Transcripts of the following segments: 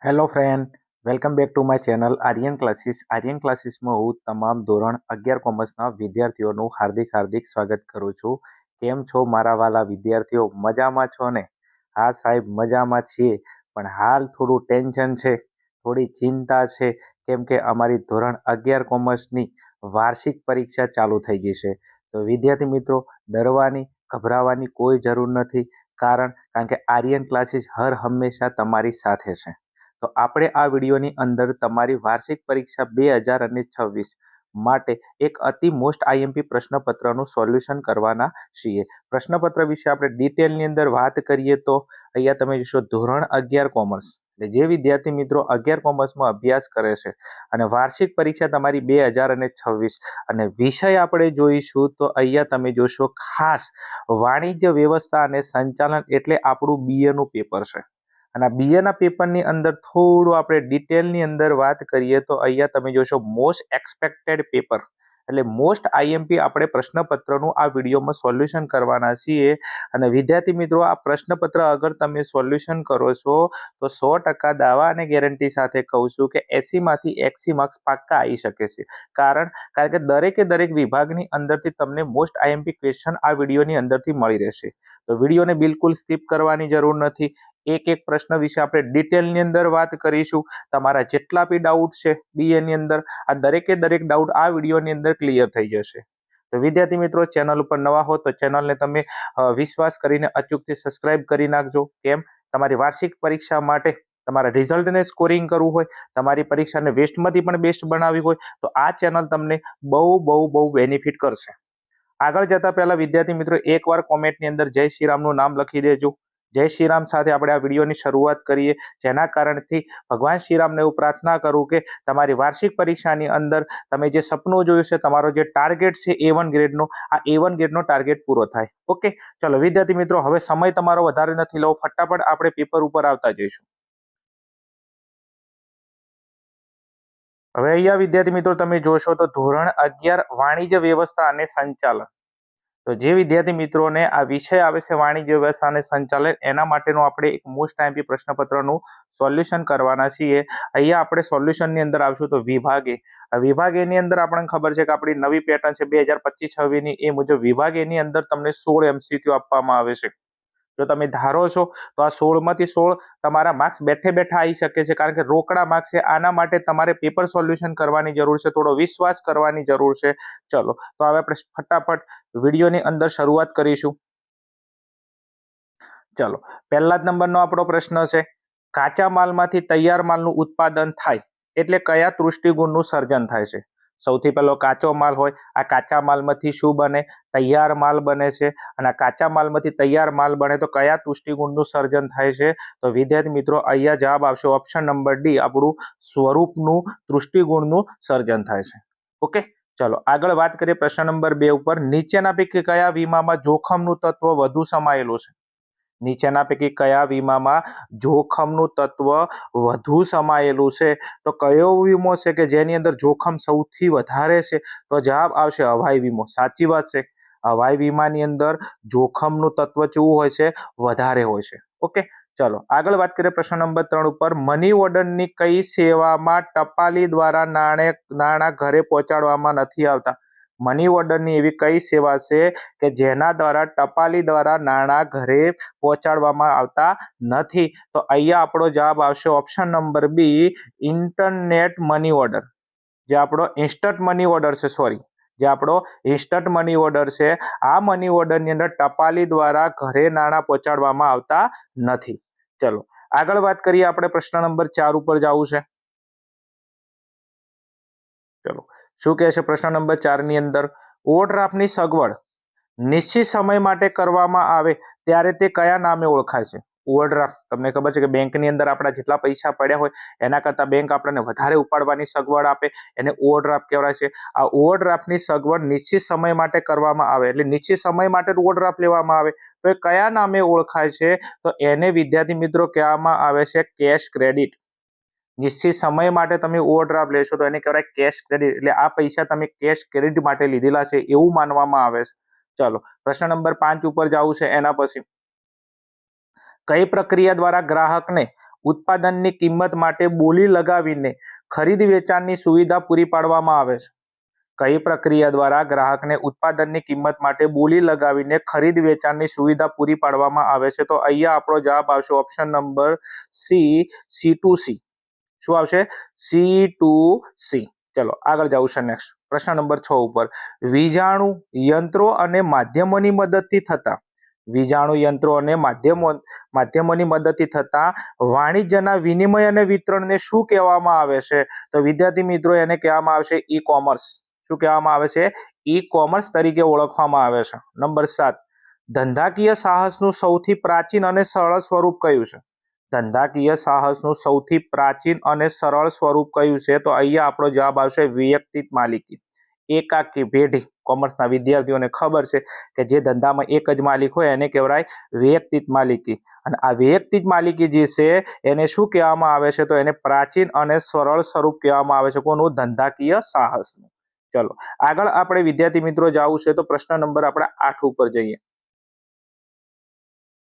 Hello friend, welcome back to my channel Aryan classes. Aryan ક્લાસીસમાં હું તમામ ધોરણ 11 કોમર્સના વિદ્યાર્થીઓનું હાર્દિક સ્વાગત કરું છું. કેમ છો મારા વાલા વિદ્યાર્થીઓ? મજામાં છો ને? હા સાહેબ, મજામાં છીએ, પણ હાલ થોડું ટેન્શન છે, થોડી ચિંતા છે, કેમ કે અમારી ધોરણ 11 કોમર્સની વાર્ષિક પરીક્ષા ચાલુ થઈ ગઈ છે. તો વિદ્યાર્થી મિત્રો, ડરવાની ગભરાવાની કોઈ જરૂર નથી. કારણ કે આર્યન ક્લાસીસ હર હંમેશા તમારી સાથે છે. તો આપણે આ વિડીયોની અંદર તમારી વાર્ષિક પરીક્ષા 2026 માટે એક અતિ મોસ્ટ આઈએમપી પ્રશ્નપત્રનું સોલ્યુશન કરવાના છીએ. પ્રશ્નપત્ર વિશે આપણે ડિટેલની અંદર વાત કરીએ તો અહીંયા તમે જોશો ધોરણ 11 કોમર્સ, જે વિદ્યાર્થી મિત્રો 11 કોમર્સમાં અભ્યાસ કરે છે અને વાર્ષિક પરીક્ષા તમારી 2026 અને વિષય આપણે જોઈશું તો અહીંયા તમે જોશો ખાસ વાણિજ્ય વ્યવસ્થા અને સંચાલન એટલે આપણું બીએ નું પેપર છે. અને આ બીએના પેપરની અંદર થોડું આપણે ડિટેલની અંદર વાત કરીએ તો અહીંયા તમે જોશો મોસ્ટ એક્સપેક્ટેડ પેપર એટલે મોસ્ટ આઈએમપી આપણે પ્રશ્નપત્રનું આ વિડીયોમાં સોલ્યુશન કરવાના છીએ. અને વિદ્યાર્થી મિત્રો, આ પ્રશ્નપત્ર અગર તમે સોલ્યુશન કરો છો તો 100% દાવા અને ગેરંટી સાથે કહું છું કે 80માંથી 80 માર્ક્સ પાક્કા આવી શકે છે. કારણ કે દરેક વિભાગની અંદરથી તમને મોસ્ટ આઈએમપી ક્વેશ્ચન આ વિડીયોની અંદરથી મળી રહેશે. તો વિડીયોને બિલકુલ સ્કીપ કરવાની જરૂર નથી. એક પ્રશ્ન વિશે આપણે ડિટેલની અંદર વાત કરીશું. તમારા જેટલા બી ડાઉટ છે બીએ ની અંદર, આ દરેક ડાઉટ આ વિડીયોની અંદર ક્લિયર થઈ જશે. તો વિદ્યાર્થી મિત્રો, ચેનલ ઉપર નવા હો તો ચેનલને તમે વિશ્વાસ કરીને અચૂકથી સબસ્ક્રાઇબ કરી નાખજો. કેમ? તમારી વાર્ષિક પરીક્ષા માટે તમારા રિઝલ્ટને સ્કોરિંગ કરવું હોય, તમારી પરીક્ષાને વેસ્ટમાંથી પણ બેસ્ટ બનાવવી હોય તો આ ચેનલ તમને બહુ બેનિફિટ કરશે. આગળ જતા પહેલા વિદ્યાર્થી મિત્રો, એકવાર કોમેન્ટની અંદર જય શ્રી રામનું નામ લખી દેજો. જય શ્રી રામ સાથે આપણે આ વિડીયોની શરૂઆત કરીએ, જેના કારણથી ભગવાન શ્રીરામને એવું પ્રાર્થના કરું કે તમારી વાર્ષિક પરીક્ષાની અંદર તમે જે સપનું જોયું છે, તમારો જે ટાર્ગેટ છે A1 ગ્રેડનો, આ A1 ગ્રેડનો ટાર્ગેટ પૂરો થાય. ઓકે, ચલો વિદ્યાર્થી મિત્રો, હવે સમય તમારો વધારે નથી લેવો, ફટાફટ આપણે પેપર ઉપર આવતા જઈશું. હવે અહીંયા વિદ્યાર્થી મિત્રો તમે જોશો તો ધોરણ 11 વાણિજ્ય વ્યવસ્થા અને સંચાલન. તો જે વિદ્યાર્થી મિત્રોને આ વિષય આવે છે વાણિજ્ય વ્યવસ્થા અને સંચાલન, એના માટેનું આપણે એક મોસ્ટ આઈએમપી પ્રશ્નપત્રનું સોલ્યુશન કરવાના છીએ. અહીંયા આપણે સોલ્યુશનની અંદર આવશું તો વિભાગ એ ની અંદર આપણને ખબર છે કે આપણી નવી પેટર્ન છે 2025-26 ની, એ મુજબ વિભાગ એ ની અંદર તમને 16 MCQ આપવામાં આવે છે. જો તમે ધારો છો તો આ 16માંથી 16 તમારા માર્ક્સ બેઠા આવી શકે છે, કારણ કે રોકડા માર્ક્સ છે. આના માટે તમારે પેપર સોલ્યુશન કરવાની જરૂર છે, થોડો વિશ્વાસ કરવાની જરૂર છે. ચલો, તો હવે આપણે ફટાફટ વિડીયોની અંદર શરૂઆત કરીશું. ચલો, પહેલા જ નંબરનો આપણો પ્રશ્ન છે, કાચા માલમાંથી તૈયાર માલનું ઉત્પાદન થાય એટલે કયા તૃષ્ટિગુણનું સર્જન થાય છે? સૌથી પહેલો કાચો માલ હોય, આ કાચા માલમાંથી શું બને? તૈયાર માલ બને છે. અને આ કાચા માલમાંથી તૈયાર માલ બને તો કયા તૃષ્ટિગુણનું સર્જન થાય છે? તો વિદ્યાર્થી મિત્રો, અહીંયા જવાબ આવશે ઓપ્શન નંબર ડી, આપણું સ્વરૂપનું તૃષ્ટિગુણનું સર્જન થાય છે. ઓકે, ચલો આગળ વાત કરીએ પ્રશ્ન નંબર 2 ઉપર. નીચેના પૈકી કયા વીમામાં જોખમનું તત્વ વધુ સમાયેલું છે? નીચેના પૈકી કયા વીમામાં જોખમનું તત્વ વધુ સમાયેલું છે? તો કયો વીમો છે કે જેની અંદર જોખમ સૌથી વધારે છે? તો જવાબ આવશે હવાઈ વીમો. સાચી વાત છે, હવાઈ વીમાની અંદર જોખમનું તત્વ કેવું હોય છે? વધારે હોય છે. ઓકે, ચલો આગળ વાત કરીએ પ્રશ્ન નંબર 3 ઉપર. મની ઓર્ડરની કઈ સેવામાં ટપાલી દ્વારા નાણાં ઘરે પહોંચાડવામાં નથી આવતા? મની ઓર્ડરની એવી કઈ સેવા છે કે જેના દ્વારા ટપાલી દ્વારા નાણાં ઘરે પહોંચાડવામાં આવતા નથી? તો અહીંયા આપણો જવાબ આવશે option number B, internet money order. જે આપણો ઇન્સ્ટન્ટ મની ઓર્ડર છે, ઇન્સ્ટન્ટ મની ઓર્ડર છે, આ મની ઓર્ડરની અંદર ટપાલી દ્વારા ઘરે નાણાં પહોંચાડવામાં આવતા નથી. ચલો આગળ વાત કરીએ, આપણે પ્રશ્ન નંબર 4 ઉપર જવું છે. ચલો, શું કહે છે પ્રશ્ન નંબર 4 ની અંદર? ઓવરડ્રાફ્ટની સગવડ નિશ્ચિત સમય માટે કરવામાં આવે ત્યારે તે કયા નામે ઓળખાય છે? ઓવરડ્રાફ્ટ, તમને ખબર છે કે બેંકની અંદર આપણા જેટલા પૈસા પડ્યા હોય એના કરતા બેંક આપણને વધારે ઉપાડવાની સગવડ આપે, એને ઓવરડ્રાફ્ટ કહેવાય છે. આ ઓવરડ્રાફ્ટની સગવડ નિશ્ચિત સમય માટે કરવામાં આવે, એટલે નિશ્ચિત સમય માટે ઓવરડ્રાફ્ટ લેવામાં આવે તો એ કયા નામે ઓળખાય છે? તો એને વિદ્યાર્થી મિત્રો કહેવામાં આવે છે કેશ ક્રેડિટ. નિશ્ચિત સમય માટે તમે ઓવરડ્રાફ્ટ લેશો તો એને કહેવાય કેશ ક્રેડિટ, એટલે આ પૈસા તમે કેશ ક્રેડિટ માટે લીધેલા છે એવું માનવામાં આવે છે. ચલો પ્રશ્ન નંબર 5 ઉપર જવું છે. એના પછી કઈ પ્રક્રિયા દ્વારા ગ્રાહકને ઉત્પાદનની કિંમત માટે બોલી લગાવીને ખરીદ વેચાણની સુવિધા પૂરી પાડવામાં આવે છે? કઈ પ્રક્રિયા દ્વારા ગ્રાહકને ઉત્પાદનની કિંમત માટે બોલી લગાવીને ખરીદ વેચાણની સુવિધા પૂરી પાડવામાં આવે છે? તો અહીંયા આપણો જવાબ આવશે ઓપ્શન નંબર સી, C2C. શું આવશે? C2C. ચલો આગળ જાઉં છે નેક્સ્ટ પ્રશ્ન નંબર 6 ઉપર. વીજાણુ યંત્રો અને માધ્યમોની મદદથી થતા વાણિજ્યના વિનિમય અને વિતરણને શું કહેવામાં આવે છે? તો વિદ્યાર્થી મિત્રો એને કહેવામાં આવશે ઈ કોમર્સ. શું કહેવામાં આવે છે? ઈ કોમર્સ તરીકે ઓળખવામાં આવે છે. નંબર 7. ધંધાકીય સાહસનું સૌથી પ્રાચીન અને સરળ સ્વરૂપ કયું છે? ધંધાકીય સાહસનું સૌથી પ્રાચીન અને સરળ સ્વરૂપ કયું છે? તો અહીંયા આપણો જવાબ આવશે વૈયક્તિક માલિકી. એકાકી પેઢી. કોમર્સના વિદ્યાર્થીઓને ખબર છે કે જે ધંધામાં એક જ માલિક હોય એને કહેવાય વૈયક્તિક માલિકી. અને આ વૈયક્તિક માલિકી જે છે એને શું કહેવામાં આવે છે? તો એને પ્રાચીન અને સરળ સ્વરૂપ કહેવામાં આવે છે. કોનું? ધંધાકીય સાહસનું. ચલો આગળ આપણે વિદ્યાર્થી મિત્રો જવું છે તો પ્રશ્ન નંબર આપણે 8 ઉપર જઈએ.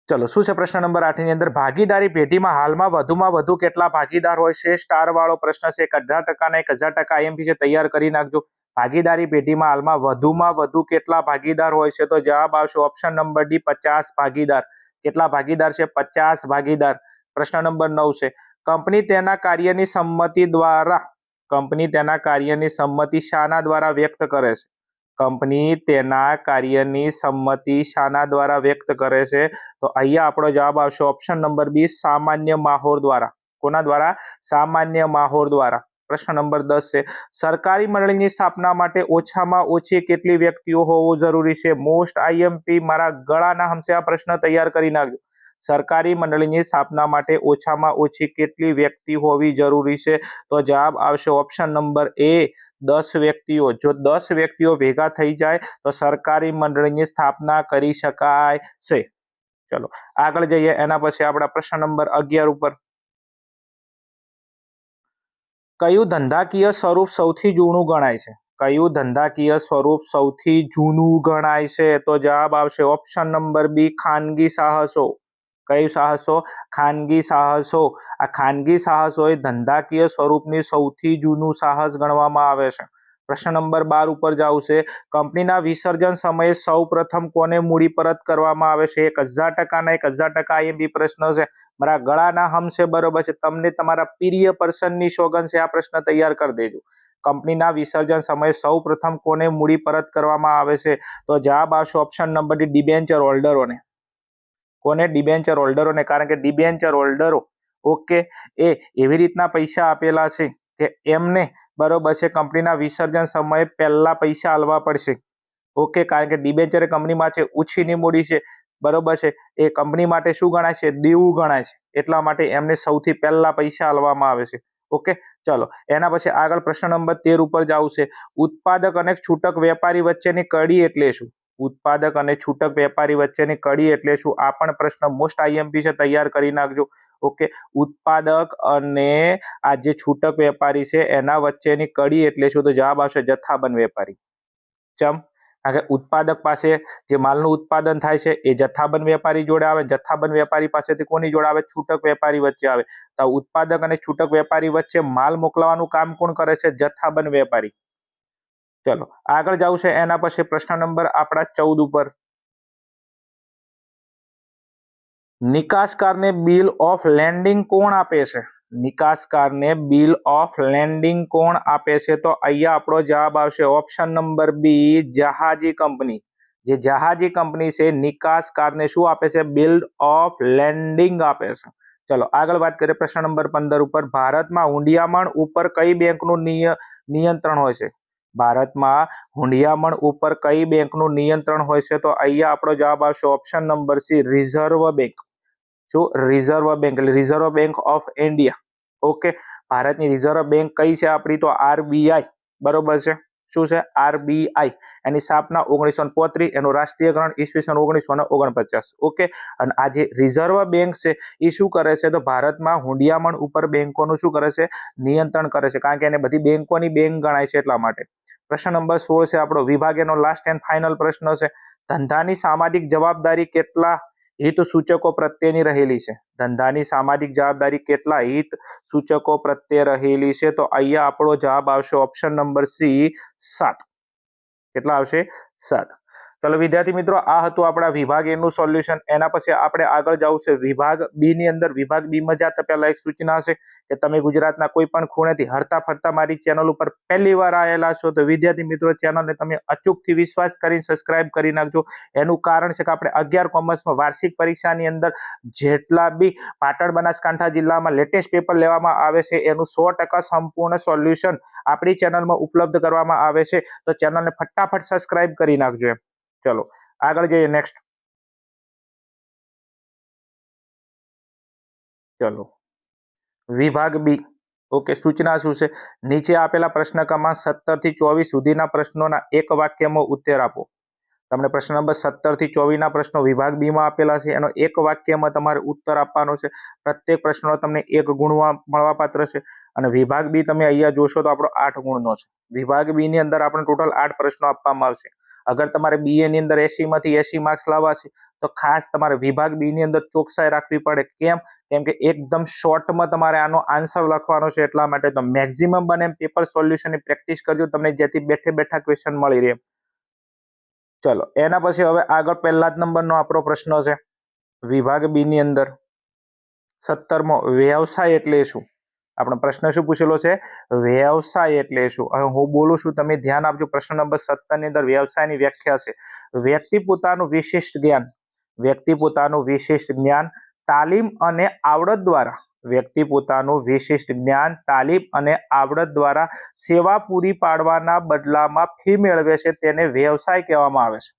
ચલો શું છે પ્રશ્ન નંબર 8 ની અંદર? ભાગીદારી પેઢીમાં હાલમાં વધુમાં વધુ કેટલા ભાગીદાર હોય છે? સ્ટાર વાળો પ્રશ્ન છે. 18% ને 1000% IMP છે, તૈયાર કરી નાખજો. ભાગીદારી પેઢીમાં હાલમાં વધુમાં વધુ કેટલા ભાગીદાર હોય છે? તો જવાબ આવશે ઓપ્શન નંબર ડી, 50 ભાગીદાર. કેટલા ભાગીદાર છે? 50 ભાગીદાર. પ્રશ્ન નંબર 9 છે. કંપની તેના કાર્યની સંમતિ શાના દ્વારા વ્યક્ત કરે છે? કંપની તેના કાર્યની સંમતિ શાના દ્વારા વ્યક્ત કરે છે? તો અહીંયા આપણો જવાબ આવશે ઓપ્શન નંબર બી, સામાન્ય માહોર દ્વારા. કોના દ્વારા? સામાન્ય માહોર દ્વારા. પ્રશ્ન નંબર 10 છે. સરકારી મંડળીની સ્થાપના માટે ઓછામાં ઓછી કેટલી વ્યક્તિઓ હોવું જરૂરી છે? મોસ્ટ IMP મારા ગળાના હમસે આ પ્રશ્ન તૈયાર કરી નાખજો. સરકારી મંડળીની સ્થાપના માટે ઓછામાં ઓછી કેટલી વ્યક્તિ હોવી જરૂરી છે? તો જવાબ આવશે ઓપ્શન નંબર એ, 10 વ્યક્તિઓ. જો 10 વ્યક્તિઓ ભેગા થઈ જાય તો સરકારી મંડળીની સ્થાપના કરી શકાય છે. ચલો આગળ જઈએ. એના પછી આપણા પ્રશ્ન નંબર 11 ઉપર. કયું ધંધાકીય સ્વરૂપ સૌથી જૂનું ગણાય છે? કયું ધંધાકીય સ્વરૂપ સૌથી જૂનું ગણાય છે? તો જવાબ આવશે ઓપ્શન નંબર બી, ખાનગી સાહસો. કયું સાહસો? ખાનગી સાહસો. આ ખાનગી સાહસો એ ધંધાકીય સ્વરૂપની સૌથી જૂનું સાહસ ગણવામાં આવે છે. પ્રશ્ન નંબર 12 ઉપર જાવ છે. કંપનીના વિસર્જન સમયે સૌ પ્રથમ કોને મૂડી પરત કરવામાં આવે છે? 1000% ના 1000% IMP પ્રશ્ન છે. મારા ગળાના હમ છે, બરોબર છે. તમને તમારા પ્રિય પર્સનની સોગન છે, આ પ્રશ્ન તૈયાર કરી દેજો. કંપનીના વિસર્જન સમયે સૌ પ્રથમ કોને મૂડી પરત કરવામાં આવે છે? તો જવાબ આવશે ઓપ્શન નંબર ડી, ડિબેન્ચર હોલ્ડરોને. કોને? ડિબેન્ચર હોલ્ડરોને. કારણ કે ડિબેન્ચર હોલ્ડરો ઓકે એ એવી રીતના પૈસા આપેલા છે કે એમને બરોબર છે કંપનીના વિસર્જન સમયે પહેલા પૈસા આલવા પડશે. ઓકે, કારણ કે ડિબેન્ચર કંપનીમાં છે ઉછીની મૂડી છે, બરોબર છે. એ કંપની માટે શું ગણાય છે? દેવું ગણાય છે. એટલા માટે એમને સૌથી પહેલા પૈસા આલવામાં આવે છે. ઓકે ચલો એના પછી આગળ પ્રશ્ન નંબર 13 ઉપર જવું છે. ઉત્પાદક અને છૂટક વેપારી વચ્ચેની કડી એટલે શું? ઉત્પાદક અને છૂટક વેપારી વચ્ચેની કડી એટલે શું? આ પણ પ્રશ્ન મોસ્ટ IMP છે, તૈયાર કરી નાખજો. ઓકે, ઉત્પાદક અને આ જે છૂટક વેપારી છે એના વચ્ચેની કડી એટલે શું? તો જવાબ આવશે જથ્થાબંધ વેપારી. ચમ? કારણ કે ઉત્પાદક પાસે જે માલનું ઉત્પાદન થાય છે એ જથ્થાબંધ વેપારી જોડે આવે, જથ્થાબંધ વેપારી પાસેથી કોની જોડે આવે? છૂટક વેપારી વચ્ચે આવે. તો ઉત્પાદક અને છૂટક વેપારી વચ્ચે માલ મોકલવાનું કામ કોણ કરે છે? જથ્થાબંધ વેપારી. ચલો આગળ જવું છે. એના પછી પ્રશ્ન નંબર આપણા 14 ઉપર. નિકાસકારને બિલ ઓફ લેન્ડિંગ કોણ આપે છે? નિકાસકારને બિલ ઓફ લેન્ડિંગ કોણ આપે છે? તો અહીંયા આપણો જવાબ આવશે ઓપ્શન નંબર બી, જહાજી કંપની. જે જહાજી કંપની છે નિકાસકારને શું આપે છે? બિલ ઓફ લેન્ડિંગ આપે છે. ચલો આગળ વાત કરીએ પ્રશ્ન નંબર 15 ઉપર. ભારતમાં હુંડિયામણ ઉપર કઈ બેંકનું નિયંત્રણ હોય છે? ભારતમાં હુંડિયામણ ઉપર કઈ બેંકનું નિયંત્રણ હોય છે? તો અહીંયા આપણો જવાબ આવશે option number C, reserve bank. શું? રિઝર્વ બેંક એટલે reserve bank of India. Okay, ભારતની રિઝર્વ બેંક કઈ છે આપણી? તો RBI. બરોબર છે. શું છે? RBI. એની સ્થાપના 1935, એનું રાષ્ટ્રીયકરણ ઈસવીસન 1949. ઓકે, અને આ જે રિઝર્વ બેંક છે એ શું કરે છે? તો ભારતમાં હુંડિયામણ ઉપર બેંકોનું શું કરે છે? નિયંત્રણ કરે છે. કારણ કે એને બધી બેંકોની બેંક ગણાય છે એટલા માટે. પ્રશ્ન નંબર 16 છે આપણો વિભાગ, એનો લાસ્ટ એન્ડ ફાઇનલ પ્રશ્ન છે. ધંધાની સામાજિક જવાબદારી હિત સૂચકો પ્રત્યેની રહેલી છે. ધંધાની સામાજિક જવાબદારી કેટલા હિત સૂચકો પ્રત્યે રહેલી છે? તો અહીંયા આપણો જવાબ આવશે ઓપ્શન નંબર સી 7. કેટલા આવશે? 7. ચલો વિદ્યાર્થી મિત્રો, આ હતું આપણા વિભાગ એ નું સોલ્યુશન. એના પછી આપણે આગળ જવું છે વિભાગ બી ની અંદર. વિભાગ બી માં જતા પહેલા એક સૂચના છે કે તમે ગુજરાતના કોઈ પણ ખૂણેથી હરતા ફરતા મારી ચેનલ ઉપર પહેલી વાર આવેલા છો તો વિદ્યાર્થી મિત્રો ચેનલને તમે અચૂકથી વિશ્વાસ કરી સબસ્ક્રાઇબ કરી નાખજો. એનું કારણ છે કે આપણે 11 કોમર્સમાં વાર્ષિક પરીક્ષાની અંદર જેટલા બી પાટણ બનાસકાંઠા જિલ્લામાં લેટેસ્ટ પેપર લેવામાં આવે છે એનું 100% સંપૂર્ણ સોલ્યુશન આપણી ચેનલમાં ઉપલબ્ધ કરવામાં આવે છે. તો ચેનલને ફટાફટ સબસ્ક્રાઇબ કરી નાખજો. ચલો આગળ જઈએ. નેક્સ્ટ ચલો વિભાગ બી. ઓકે, સૂચના શું છે? નીચે આપેલા પ્રશ્ન ક્રમાંક 17 થી 24 સુધીના પ્રશ્નોના એક વાક્યમાં ઉત્તર આપો. તમને પ્રશ્ન નંબર 17 થી 24 ના પ્રશ્નો વિભાગ બી માં આપેલા છે. એનો એક વાક્યમાં તમારે ઉત્તર આપવાનો છે. પ્રત્યેક પ્રશ્નનો તમને 1 ગુણ મળવાપાત્ર છે. અને વિભાગ બી તમે અહીંયા જોશો તો આપણો 8 ગુણનો છે. વિભાગ બી ની અંદર આપણે ટોટલ 8 પ્રશ્નો આપવામાં આવશે. અગર તમારે બીએ ની અંદર 80 માંથી 80 માર્ક્સ લાવવા છે તો ખાસ તમારે વિભાગ બી ની અંદર ચોકસાઈ રાખવી પડે. કેમ કે એકદમ શોર્ટમાં તમારે આનો આન્સર લખવાનો છે. એટલા માટે તો મેક્સિમમ બને એમ પેપર સોલ્યુશનની પ્રેક્ટિસ કરજો, તમને જેથી બેઠે બેઠા ક્વેશ્ચન મળી રહે. ચલો એના પછી હવે આગળ પહેલા જ નંબરનો આપણો પ્રશ્ન છે વિભાગ બી ની અંદર 17મો. વ્યવસાય એટલે શું? આપણો પ્રશ્ન શું પૂછેલો છે? વ્યવસાય એટલે શું? હવે હું બોલું છું, તમે ધ્યાન આપજો. પ્રશ્ન નંબર 17 ની અંદર વ્યવસાયની વ્યાખ્યા છે. વ્યક્તિ પોતાનું વિશિષ્ટ જ્ઞાન તાલીમ અને આવડત દ્વારા સેવા પૂરી પાડવાના બદલામાં ફી મેળવે છે તેને વ્યવસાય કહેવામાં આવે છે.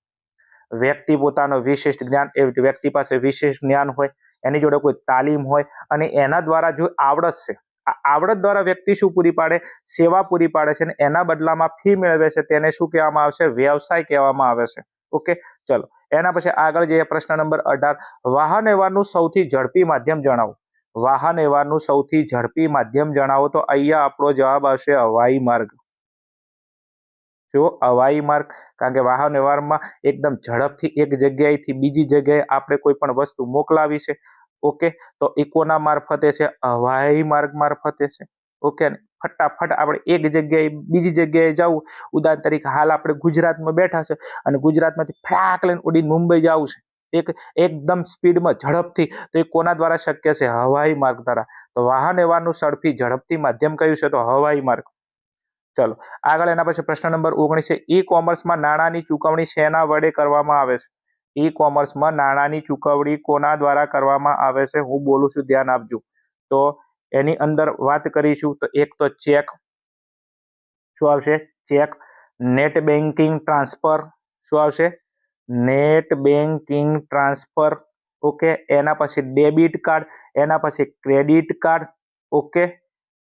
વ્યક્તિ પોતાનું વિશિષ્ટ જ્ઞાન, એ વ્યક્તિ પાસે વિશિષ્ટ જ્ઞાન હોય, એની જોડે કોઈ તાલીમ હોય અને એના દ્વારા જો આવડત છે, આ આવડત દ્વારા વ્યક્તિ શું પૂરી પાડે? સેવા પૂરી પાડે છે અને એના બદલામાં ફી મેળવે છે તેને શું કહેવામાં આવશે? વ્યવસાય કહેવામાં આવે છે. ઓકે, ચલો એના પછી આગળ જઈએ. પ્રશ્ન નંબર 18. વાહન વ્યવહારનું સૌથી ઝડપી માધ્યમ જણાવો. વાહન વ્યવહારનું સૌથી ઝડપી માધ્યમ જણાવો. તો અહીંયા આપણો જવાબ આવશે હવાઈ માર્ગ. જો હવાઈ માર્ગ, કારણ કે વાહન વ્યવહારમાં એકદમ ઝડપથી એક જગ્યાએથી બીજી જગ્યાએ આપણે કોઈ પણ વસ્તુ મોકલાવી છે. ઓકે, તો કોના મારફતે છે? હવાઈ માર્ગ મારફતે છે. ઓકે, ફટાફટ આપણે એક જગ્યાએ બીજી જગ્યાએ જવું. ઉદાહરણ તરીકે હાલ આપણે ગુજરાતમાં બેઠા છે અને ગુજરાતમાંથી ફટાક લઈને ઉડીને મુંબઈ જવું છે એકદમ સ્પીડમાં ઝડપથી, તો એ કોના દ્વારા શક્ય છે? હવાઈ માર્ગ દ્વારા. તો વાહન વ્યવહારનું ઝડપી માધ્યમ કયું છે? તો હવાઈ માર્ગ. ચલો આગળ એના પછી પ્રશ્ન નંબર 19 છે. ઈ કોમર્સમાં નાણાંની ચૂકવણી શેના વડે કરવામાં આવે છે? ઈ કોમર્સમાં નાણાંની ચૂકવણી કોના દ્વારા કરવામાં આવે છે? હું બોલું છું, ધ્યાન આપજો. તો એની અંદર વાત કરીશું તો એક તો ચેક. શું આવશે? ચેક. Net banking transfer. શું આવશે? Net banking transfer. ઓકે, એના પછી ડેબિટ કાર્ડ, એના પછી ક્રેડિટ કાર્ડ. ઓકે,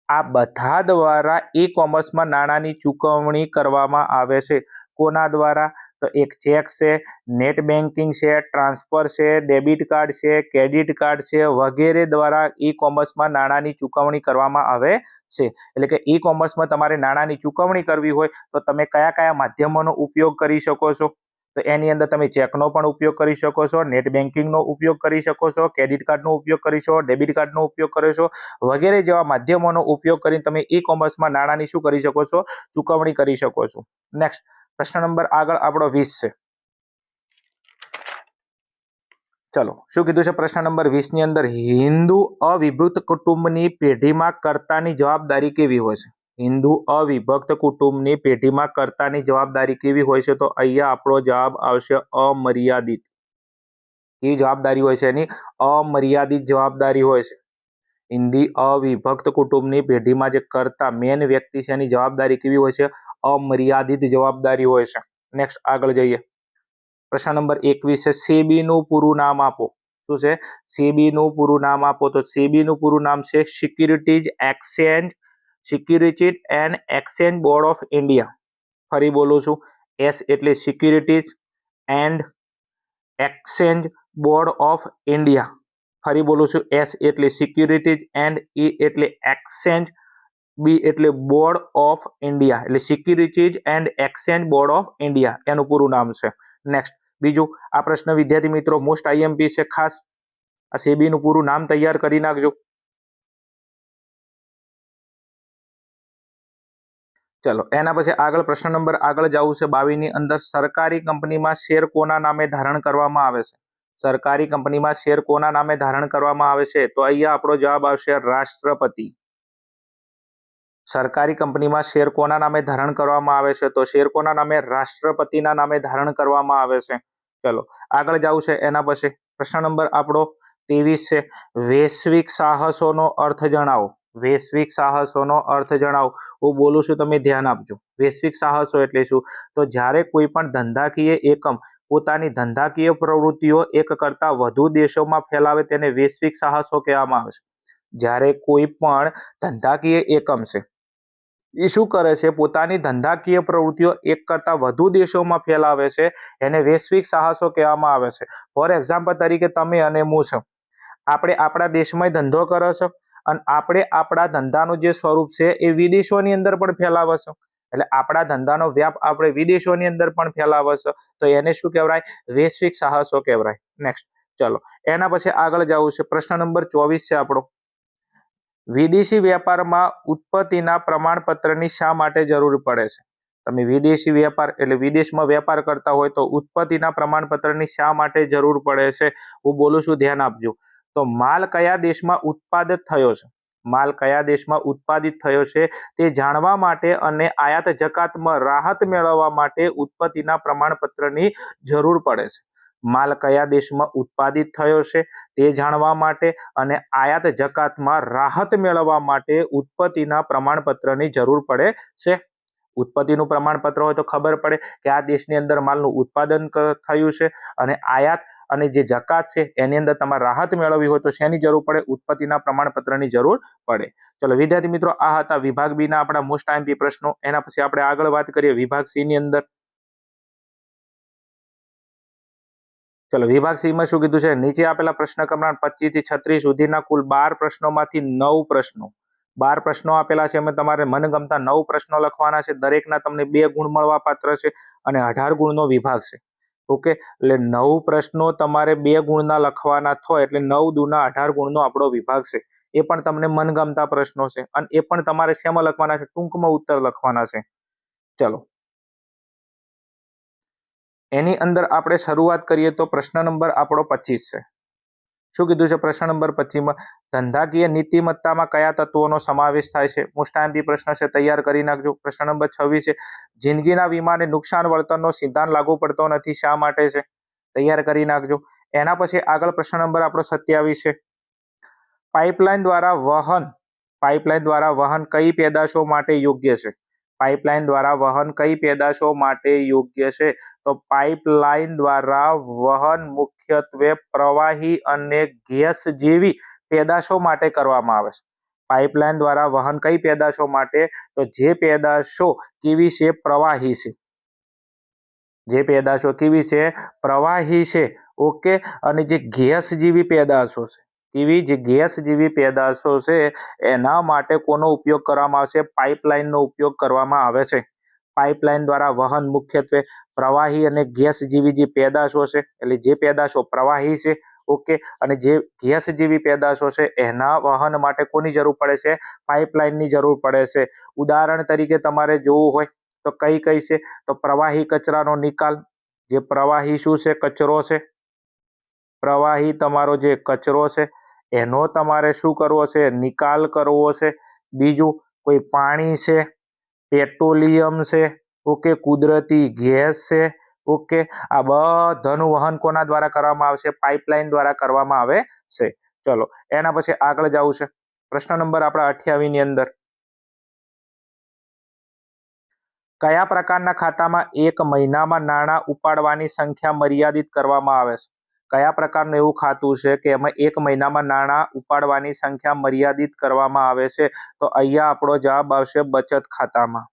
આ બધા દ્વારા ઈ કોમર્સમાં નાણાંની ચૂકવણી કરવામાં આવે છે. કોના દ્વારા? તો એક ચેક છે, નેટ બેન્કિંગ છે, ટ્રાન્સફર છે, ડેબિટ કાર્ડ છે, ક્રેડિટ કાર્ડ છે, વગેરે દ્વારા ઈ કોમર્સમાં નાણાંની ચૂકવણી કરવામાં આવે છે. એટલે કે ઈ કોમર્સમાં તમારે નાણાંની ચૂકવણી કરવી હોય તો તમે કયા કયા માધ્યમોનો ઉપયોગ કરી શકો છો? તો એની અંદર તમે ચેકનો પણ ઉપયોગ કરી શકો છો, નેટ બેન્કિંગનો ઉપયોગ કરી શકો છો, ક્રેડિટ કાર્ડનો ઉપયોગ કરી શકો, ડેબિટ કાર્ડનો ઉપયોગ કરી શકો, વગેરે જેવા માધ્યમોનો ઉપયોગ કરીને તમે ઈ કોમર્સમાં નાણાંની શું કરી શકો છો? ચૂકવણી કરી શકો છો. નેક્સ્ટ પ્રશ્ન નંબર આગળ આપણો 20 છે. ચલો શું કીધું છે પ્રશ્ન નંબર 20 ની અંદર? હિન્દુ અવિભક્ત કુટુંબની પેઢીમાં કર્તાની જવાબદારી કેવી હોય છે? હિન્દુ અવિભક્ત કુટુંબની પેઢીમાં કર્તાની જવાબદારી કેવી હોય છે? તો અહીંયા આપણો જવાબ આવશે અમર્યાદિત. કેવી જવાબદારી હોય છે એની? અમર્યાદિત જવાબદારી હોય છે. હિન્દી અવિભક્ત કુટુંબની પેઢીમાં જે કર્તા મેન વ્યક્તિ છે એની જવાબદારી કેવી હોય છે? અમર્યાદિત જવાબદારી હોય છે. નેક્સ્ટ આગળ જઈએ. પ્રશ્ન નંબર 21 છે. સેબી નું પૂરું નામ આપો. શું છે? સેબી નું પૂરું નામ આપો. તો સેબી નું પૂરું નામ છે securities and exchange board of India. ફરી બોલું છું, એસ એટલે securities and exchange board of India. ફરી બોલું છું, એસ એટલે સિક્યુરિટીઝ એન્ડ ઈ એટલે એક્સચેન્જ, બી એટલે બોર્ડ ઓફ ઇન્ડિયા, એટલે securities and exchange board of India એનું પૂરું નામ છે. નેક્સ્ટ બીજું આ પ્રશ્ન વિદ્યાર્થી મિત્રો મોસ્ટ આઈએમપી છે, ખાસ આ સેબીનું પૂરું નામ તૈયાર કરી નાખજો. ચલો એના પછી આગળ પ્રશ્ન નંબર આગળ જવું છે 22 ની અંદર. સરકારી કંપનીમાં શેર કોના નામે ધારણ કરવામાં આવે છે? સરકારી કંપનીમાં શેર કોના નામે ધારણ કરવામાં આવે છે? તો અહીંયા આપણો જવાબ આવશે રાષ્ટ્રપતિ. સરકારી કંપનીમાં શેર કોના નામે ધારણ કરવામાં આવે છે? તો શેર કોના નામે? રાષ્ટ્રપતિના નામે ધારણ કરવામાં આવે છે. ચલો આગળ જવું છે એના પછી પ્રશ્ન નંબર આપણો 23 છે. વૈશ્વિક સાહસોનો અર્થ જણાવો. વૈશ્વિક સાહસોનો અર્થ જણાવો. હું બોલું છું, તમે ધ્યાન આપજો. વૈશ્વિક સાહસો એટલે શું? તો જ્યારે કોઈ પણ ધંધાકીય એકમ પોતાની ધંધાકીય પ્રવૃત્તિઓ એક કરતા વધુ દેશોમાં ફેલાવે તેને વૈશ્વિક સાહસો કહેવામાં આવે છે. જ્યારે કોઈ પણ ધંધાકીય એકમ છે એ શું કરે છે? પોતાની ધંધાકીય પ્રવૃત્તિઓ એક કરતા વધુ દેશોમાં ફેલાવે છે, એને વૈશ્વિક સાહસો કહેવામાં આવે છે. ફોર એક્ઝામ્પલ તરીકે તમે અને હું છું, આપણે આપણા દેશમાં ધંધો કરો છો અને આપણે આપણા ધંધાનું જે સ્વરૂપ છે એ વિદેશોની અંદર પણ ફેલાવે છે. એટલે આપણા ધંધાનો વ્યાપ આપણે વિદેશોની અંદર પણ ફેલાવે છે, તો એને શું કહેવાય? વૈશ્વિક સાહસો કહેવાય. નેક્સ્ટ ચલો એના પછી આગળ જવું છે. પ્રશ્ન નંબર 24 છે આપણો. વિદેશી વેપારમાં ઉત્પત્તિના પ્રમાણપત્રની શા માટે જરૂર પડે છે? તમે વિદેશી વેપાર એટલે વિદેશમાં વેપાર કરતા હોય તો ઉત્પત્તિના પ્રમાણપત્રની શા માટે જરૂર પડે છે? હું બોલું છું, ધ્યાન આપજો. તો માલ કયા દેશમાં ઉત્પાદિત થયો છે, માલ કયા દેશમાં ઉત્પાદિત થયો છે તે જાણવા માટે અને આયાત જકાતમાં રાહત મેળવવા માટે ઉત્પત્તિના પ્રમાણપત્રની જરૂર પડે છે. માલ કયા દેશમાં ઉત્પાદિત થયો છે તે જાણવા માટે અને આયાત જકાતમાં રાહત મેળવવા માટે ઉત્પત્તિના પ્રમાણપત્રની જરૂર પડે છે. ઉત્પત્તિનું પ્રમાણપત્ર હોય તો ખબર પડે કે આ દેશની અંદર માલનું ઉત્પાદન થયું છે, અને આયાત અને જે જકાત છે એની અંદર તમારે રાહત મેળવવી હોય તો શેની જરૂર પડે? ઉત્પત્તિના પ્રમાણપત્રની જરૂર પડે. ચલો વિદ્યાર્થી મિત્રો, આ હતા વિભાગ બી ના આપણા મોસ્ટ આઈએમપી પ્રશ્નો. એના પછી આપણે આગળ વાત કરીએ વિભાગ સી ની અંદર. ચલો વિભાગ સી માં શું કીધું છે? નીચે આપેલા પ્રશ્ન ક્રમાંક 25 થી 36 સુધીના કુલ 12 પ્રશ્નોમાંથી 12 પ્રશ્નો આપેલા છે. અમે તમારે મનગમતા 9 પ્રશ્નો લખવાના છે. દરેકના તમને 2 ગુણ મળવા પાત્ર છે અને 18 ગુણનો વિભાગ છે. ઓકે, એટલે 9 પ્રશ્નો તમારે 2 ગુણના લખવાના થાય એટલે 9 દુના 18 ગુણનો આપણો વિભાગ છે. એ પણ તમને મનગમતા પ્રશ્નો છે અને એ પણ તમારે શેમાં લખવાના છે? ટૂંકમાં ઉત્તર લખવાના છે. ચલો એની અંદર આપણે શરૂઆત કરીએ તો પ્રશ્ન નંબર આપણો 25 છે. શું કીધું છે પ્રશ્ન નંબર 25 માં? ધંધાકીય નીતિમત્તામાં કયા તત્વોનો સમાવેશ થાય છે? મોસ્ટ આઈએમપી પ્રશ્ન છે, તૈયાર કરી નાખજો. પ્રશ્ન નંબર 26 છે. જિંદગીના વીમાને નુકસાન વળતરનો સિદ્ધાંત લાગુ પડતો નથી, શા માટે છે? તૈયાર કરી નાખજો. એના પછી આગળ પ્રશ્ન નંબર આપણો 27 છે. પાઇપલાઇન દ્વારા વહન કઈ પેદાશો માટે યોગ્ય છે? પાઇપલાઇન દ્વારા વહન કઈ પેદાશો માટે યોગ્ય છે? તો પાઇપલાઇન દ્વારા વહન મુખ્યત્વે પ્રવાહી અને ગેસ જેવી પેદાશો માટે કરવામાં આવે છે. પાઇપલાઇન દ્વારા વહન કઈ પેદાશો માટે? તો જે પેદાશો કેવી છે? પ્રવાહી છે. જે પેદાશો કેવી છે? પ્રવાહી છે. ઓકે, અને જે ગેસ જેવી પેદાશો છે, કેવી? જે ગેસ જેવી પેદાશો છે એના માટે કોનો ઉપયોગ કરવામાં આવશે? પાઇપલાઇનનો ઉપયોગ કરવામાં આવે છે. પાઇપલાઇન દ્વારા વહન મુખ્યત્વે પ્રવાહી અને ગેસ જેવી જે પેદાશો છે, એટલે જે પેદાશો પ્રવાહી છે, ઓકે, અને જે ગેસ જેવી પેદાશો છે એના વહન માટે કોની જરૂર પડે છે? પાઇપલાઇનની જરૂર પડે છે. ઉદાહરણ તરીકે તમારે જોવું હોય તો કઈ કઈ છે? તો પ્રવાહી કચરાનો નિકાલ, જે પ્રવાહી શું છે? કચરો છે. પ્રવાહી તમારો જે કચરો છે એનો તમારે શું કરવો છે? નિકાલ કરવો છે. બીજું કોઈ પાણી છે, પેટ્રોલિયમ છે, ઓકે, કુદરતી ગેસ છે, ઓકે, આ બધાનું વહન કોના દ્વારા કરવામાં આવશે? પાઇપલાઇન દ્વારા કરવામાં આવે છે. ચલો એના પછી આગળ જવું છે. પ્રશ્ન નંબર આપણા 28 ની અંદર. કયા પ્રકારના ખાતામાં એક મહિનામાં નાણાં ઉપાડવાની સંખ્યા મર્યાદિત કરવામાં આવે છે? કયા પ્રકારનું એવું ખાતું છે કે એમાં એક મહિનામાં નાણાં ઉપાડવાની સંખ્યા મર્યાદિત કરવામાં આવે છે? તો અહીંયા આપણો જવાબ આવશે બચત ખાતામાં.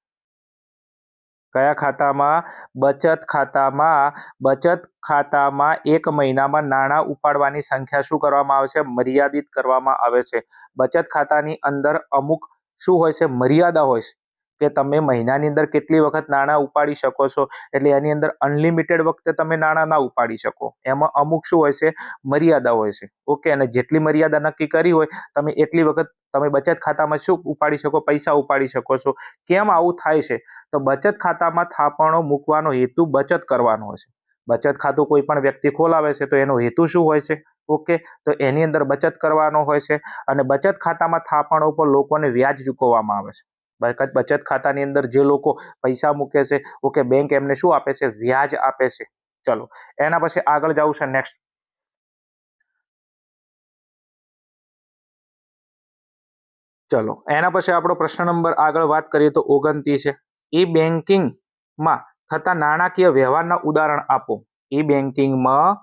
કયા ખાતામાં? બચત ખાતામાં. બચત ખાતામાં એક મહિનામાં નાણાં ઉપાડવાની સંખ્યા શું કરવામાં આવે છે? મર્યાદિત કરવામાં આવે છે. બચત ખાતાની અંદર અમુક શું હોય છે? મર્યાદા હોય છે. કે તમે મહિનાની અંદર કેટલી વખત નાણાં ઉપાડી શકો છો, એટલે એની અંદર અનલિમિટેડ વખતે તમે નાણાં ના ઉપાડી શકો. એમાં અમુક શું હોય છે, મર્યાદા હોય છે. ઓકે, અને જેટલી મર્યાદા નક્કી કરી હોય તમે એટલી વખત તમે બચત ખાતામાં શું ઉપાડી શકો, પૈસા ઉપાડી શકો છો. કેમ આવું થાય છે? તો બચત ખાતામાં થાપણો મૂકવાનો હેતુ બચત કરવાનો હોય છે. બચત ખાતું કોઈ પણ વ્યક્તિ ખોલાવે છે તો એનો હેતુ શું હોય છે? ઓકે, તો એની અંદર બચત કરવાનો હોય છે, અને બચત ખાતામાં થાપણો ઉપર લોકોને વ્યાજ ચૂકવવામાં આવે છે. બચત ખાતાની અંદર જે લોકો પૈસા મૂકે છે, ઓકે, બેંક એમને શું આપે છે? વ્યાજ આપે છે. ચલો, એના પછી આગળ જવું છે નેક્સ્ટ. ચલો, એના પછી આપણો પ્રશ્ન નંબર આગળ વાત કરીએ તો 29 છે. ઈ બેન્કિંગમાં થતા નાણાકીય વ્યવહારના ઉદાહરણ આપો. ઈ બેન્કિંગમાં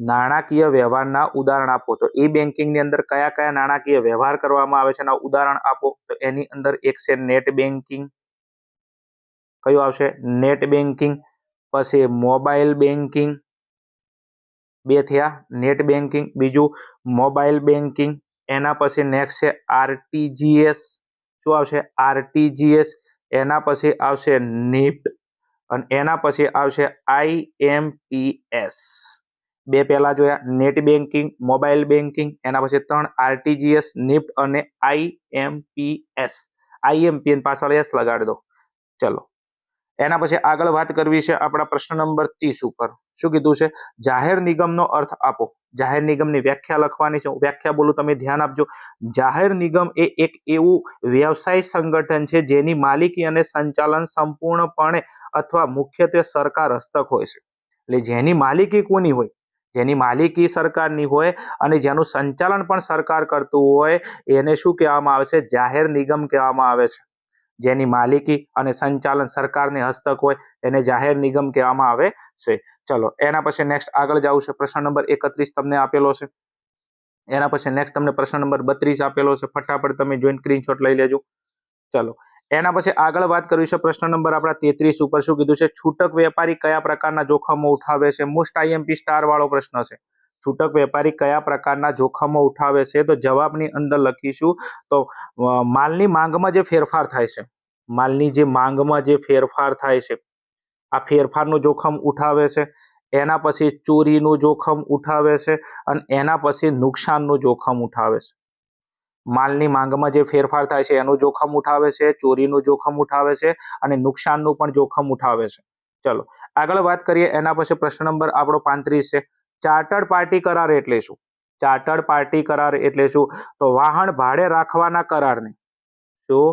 નાણાકીય વ્યવહારના ઉદાહરણ આપો. તો ઈ બેન્કિંગની અંદર કયા કયા નાણાકીય વ્યવહાર કરવામાં આવે છે એના ઉદાહરણ આપો. તો એની અંદર એક છે નેટ બેન્કિંગ. કયું આવશે? Net banking. પછી મોબાઈલ બેન્કિંગ. બે થયા, નેટ બેન્કિંગ. બીજું મોબાઈલ બેન્કિંગ. એના પછી નેક્સ્ટ છે આરટીજીએસ. શું આવશે? આરટીજીએસ. એના પછી આવશે નિફ્ટ, અને એના પછી આવશે આઈએમપીએસ. બે પહેલા જોયા, નેટ બેન્કિંગ, મોબાઈલ બેન્કિંગ. એના પછી 3 આરટીજીએસ, નિફ્ટ અને આઈએમપીએસ. આઈએમપીએસ પાછળ એસ લગાડી દો. ચલો, એના પછી આગળ વાત કરવી છે આપણા પ્રશ્ન નંબર 30 ઉપર. શું કીધું છે? જાહેર નિગમનો અર્થ આપો. જાહેર નિગમની વ્યાખ્યા લખવાની છે. વ્યાખ્યા બોલું, તમે ધ્યાન આપજો. જાહેર નિગમ એ એક એવું વ્યવસાય સંગઠન છે જેની માલિકી અને સંચાલન સંપૂર્ણપણે અથવા મુખ્યત્વે સરકાર હસ્તક હોય છે. એટલે જેની માલિકી કોની હોય? જેની માલિકી સરકારની હોય અને જેનું સંચાલન પણ સરકાર કરતું હોય એને શું કહેવામાં આવે છે? જાહેર નિગમ કહેવામાં આવે છે. જેની માલિકી અને સંચાલન સરકારની હસ્તક હોય એને જાહેર નિગમ કહેવામાં આવે છે. ચલો, એના પછી નેક્સ્ટ આગળ જવું છે. પ્રશ્ન નંબર 31 તમને આપેલો છે. એના પછી નેક્સ્ટ તમને પ્રશ્ન નંબર 32 આપેલો છે. ફટાફટ તમે જોઈન સ્ક્રીનશોટ લઈ લેજો. ચલો, એના પછી આગળ વાત કરવી છે પ્રશ્ન નંબર આપણા 33 ઉપર. શું કીધું છે? છૂટક વેપારી કયા પ્રકારના જોખમો ઉઠાવે છે? મોસ્ટ આઈએમપી સ્ટાર વાળો પ્રશ્ન છે. છૂટક વેપારી કયા પ્રકારના જોખમો ઉઠાવે છે? તો જવાબની અંદર લખીશું તો માલની માંગમાં જે ફેરફાર થાય છે, માલની જે માંગમાં જે ફેરફાર થાય છે, આ ફેરફારનું જોખમ ઉઠાવે છે. એના પછી ચોરીનું જોખમ ઉઠાવે છે, અને એના પછી નુકસાનનું જોખમ ઉઠાવે છે. માલની માંગમાં જે ફેરફાર થાય છે એનું જોખમ ઉઠાવે છે, ચોરીનું જોખમ ઉઠાવે છે, અને નુકસાનનું પણ જોખમ ઉઠાવે છે. ચલો, આગળ વાત કરીએ. એના પછી પ્રશ્ન નંબર આપણો 35 છે. ચાર્ટર્ડ પાર્ટી કરાર એટલે શું? ચાર્ટર્ડ પાર્ટી કરાર એટલે શું? તો વાહન ભાડે રાખવાના કરારને શું?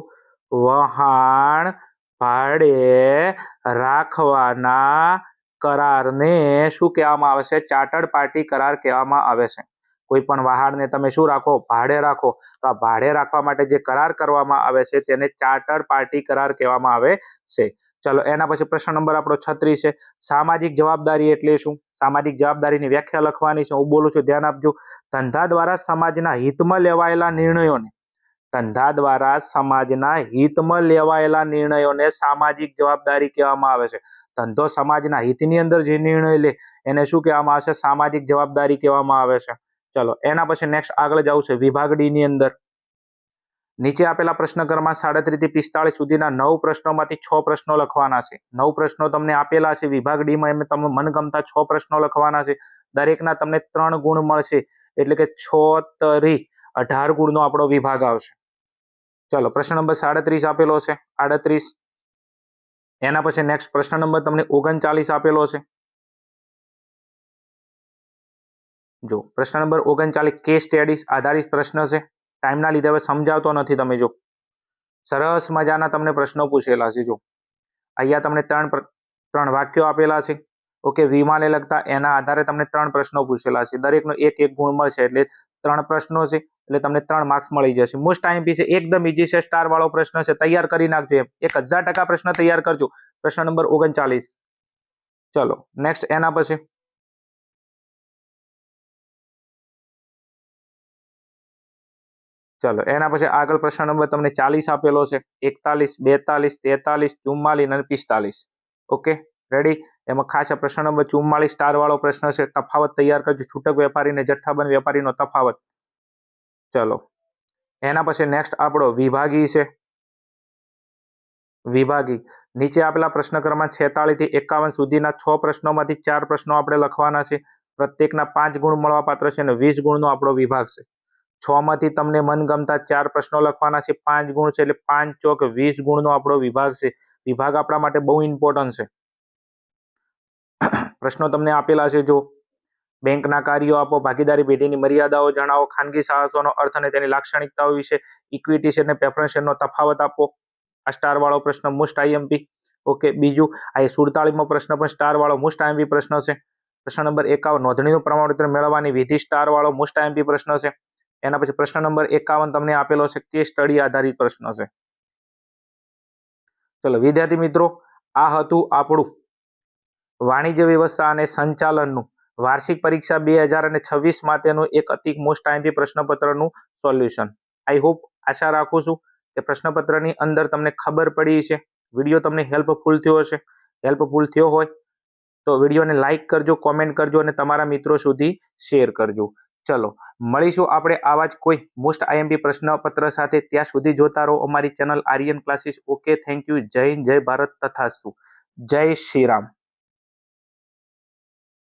વાહન ભાડે રાખવાના કરારને શું કહેવામાં આવે છે? ચાર્ટર્ડ પાર્ટી કરાર કહેવામાં આવે છે. કોઈ પણ વાહનને તમે શું રાખો? ભાડે રાખો. તો આ ભાડે રાખવા માટે જે કરાર કરવામાં આવે છે તેને ચાર્ટર્ડ પાર્ટી કરાર કહેવામાં આવે છે. ચલો, એના પછી પ્રશ્ન નંબર આપણો 36 છે. સામાજિક જવાબદારી એટલે શું? સામાજિક જવાબદારીની વ્યાખ્યા લખવાની છે. હું બોલું છું, ધ્યાન આપજો. ધંધા દ્વારા સમાજના હિતમાં લેવાયેલા નિર્ણયોને ધંધા દ્વારા સમાજના હિતમાં લેવાયેલા નિર્ણયોને સામાજિક જવાબદારી કહેવામાં આવે છે. ધંધો સમાજના હિતની અંદર જે નિર્ણય લે એને શું કહેવામાં આવે છે? સામાજિક જવાબદારી કહેવામાં આવે છે. ચલો, એના પછી નેક્સ્ટ આગળ જવું છે. વિભાગ ડી ની અંદર નીચે આપેલા પ્રશ્ન ક્રમાંક 37 થી 45 સુધીના 9 પ્રશ્નોમાંથી 6 પ્રશ્નો લખવાના છે. 9 પ્રશ્નો તમને આપેલા છે. વિભાગ ડી માં તમે મનગમતા 6 પ્રશ્નો લખવાના છે. દરેકના તમને 3 ગુણ મળશે, એટલે કે 6 તરી 18 ગુણનો આપણો વિભાગ આવશે. ચલો, પ્રશ્ન નંબર 37 આપેલો છે. 38. એના પછી નેક્સ્ટ પ્રશ્ન નંબર તમને 39 આપેલો છે. જો પ્રશ્ન નંબર 39 કેસ સ્ટડીઝ આધારિત પ્રશ્ન છે. ટાઈમના લીધે હવે સમજાવતો નથી. તમે જો સરસ મજાના તમને પ્રશ્નો પૂછેલા છે. જો અહીંયા તમને ત્રણ વાક્યો આપેલા છે. ઓકે, વિમાને લગતા એના આધારે તમને 3 પ્રશ્નો પૂછેલા છે. દરેકનો એક ગુણ મળશે, એટલે 3 પ્રશ્નો છે, એટલે તમને 3 માર્ક્સ મળી જશે. મોસ્ટ આઈએમપી છે, એકદમ ઈઝી છે, સ્ટાર વાળો પ્રશ્ન છે. તૈયાર કરી નાખજો. એમ 1000% પ્રશ્ન તૈયાર કરજો. પ્રશ્ન નંબર 39. ચલો, નેક્સ્ટ એના પછી ચલો, એના પછી આગળ પ્રશ્ન નંબર તમને 40 આપેલો છે. 41, 42, 43, 44 અને 45. Okay, ready. એમાં ખાસ પ્રશ્ન નંબર 44 સ્ટાર વાળો પ્રશ્ન છે. તફાવત તૈયાર કરજો. છૂટક વેપારી અને જથ્થાબંધ વેપારીનો તફાવત. ચલો, એના પછી નેક્સ્ટ આપણો વિભાગી છે. વિભાગી નીચે આપેલા પ્રશ્ન ક્રમાંક 46 થી 51 સુધીના 6 પ્રશ્નોમાંથી 4 પ્રશ્નો આપણે લખવાના છે. પ્રત્યેકના 5 ગુણ મળવાપાત્ર છે અને 20 ગુણનો આપણો વિભાગ છે. 6 માંથી તમને મનગમતા 4 પ્રશ્નો લખવાના છે. 5 ગુણ છે એટલે 5 ચોક 20 ગુણનો આપણો વિભાગ છે. વિભાગ આપણા માટે બહુ ઇમ્પોર્ટન્ટ છે. પ્રશ્નો તમને આપેલા છે. જો બેંકના કાર્યો આપો, ભાગીદારી પેઢીની મર્યાદાઓ જણાવો, ખાનગી સાહસોનો અર્થ અને તેની લાક્ષણિકતાઓ વિશે, ઇક્વિટી શેર અને પ્રેફરન્સ શેરનો તફાવત આપો. આ સ્ટાર વાળો પ્રશ્ન મોસ્ટ આઈએમપી. ઓકે, બીજું આ 47મો પ્રશ્ન પણ સ્ટાર વાળો મોસ્ટ આઈએમપી પ્રશ્ન છે. પ્રશ્ન નંબર 51 નોંધણીનું પ્રમાણપત્ર મેળવવાની વિધિ સ્ટાર વાળો મોસ્ટ આઈએમપી પ્રશ્ન છે. એના પછી પ્રશ્ન નંબર 51 તમને આપેલો છે કેસ સ્ટડી આધારિત પ્રશ્ન છે. ચલો વિદ્યાર્થી મિત્રો, આ હતું આપણું વાણિજ્ય વ્યવસ્થા અને સંચાલનનું વાર્ષિક પરીક્ષા 2026 માટેનું એક અતિ મોસ્ટ આઈએમપી પ્રશ્નપત્રનું સોલ્યુશન. આઈ હોપ, આશા રાખું છું કે પ્રશ્નપત્રની અંદર તમને ખબર પડી છે. વિડીયો તમને હેલ્પફુલ થયો હશે. હેલ્પફુલ થયો હોય તો વિડીયોને લાઈક કરજો, કોમેન્ટ કરજો અને તમારા મિત્રો સુધી શેર કરજો. ચલો મળીશું આપણે આવા જ કોઈ મોસ્ટ આઈએમપી પ્રશ્નપત્ર સાથે. ત્યાં સુધી જોતા રહો અમારી channel Aryan classes. Okay, thank you. Jai Hind, જય ભારત તથાસ્તુ. જય શ્રી રામ.